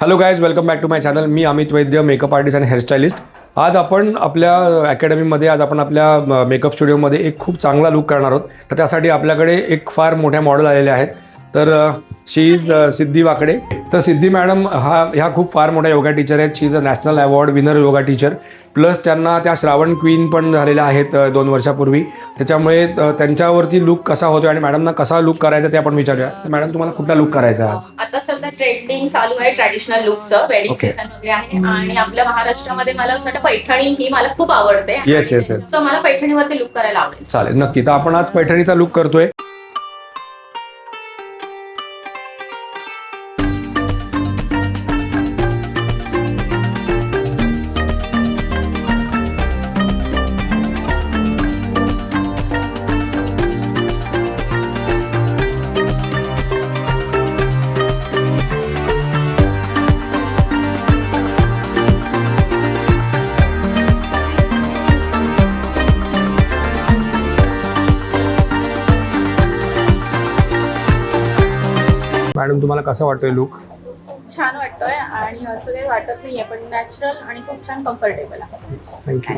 Hello guys, welcome back to my channel. मी Amit Vaidya, makeup artist आणि hairstylist. आज आपण आपल्या अकॅडमीमध्ये आपल्या मेकअप स्टुडिओमध्ये एक खूप चांगला लुक करणार आहोत. तर त्यासाठी आपल्याकडे एक फार मोठ्या मॉडेल आलेले आहेत. तर शी इज सिद्धी वाकडे. तर सिद्धी मॅडम ह्या खूप फार मोठ्या योगा टीचर आहेत. She is a national award winner yoga teacher. Plus त्यांना त्या श्रावण क्वीन पण झालेल्या आहेत 2 वर्षापूर्वी. त्याच्यामुळे त्यांच्यावरती लुक कसा होतो आणि मॅडमना कसा लुक करायचा ते आपण विचारूया. तर मॅडम, तुम्हाला कुठला लुक करायचा आहे आज? आता सध्या ट्रेंडिंग चालू आहे ट्रॅडिशनल लुकचं. Wedding Okay. सीझन वगैरे आहे आणि आपल्या महाराष्ट्रामध्ये मला असं वाटतं पैठणी ही मला खूप आवडते. Yes, yes, yes. सो मला पैठणीवरती लुक करायला आवडेल. चालेल, नक्की. तर आपण आज पैठणीचा लुक करतोय. मॅडम, तुम्हाला कसा वाटतोय लुक? खूप छान वाटतोय आणि असं काही वाटत नाहीये, पण नॅचरल आणि खूप छान कम्फर्टेबल आहे. थँक्यू.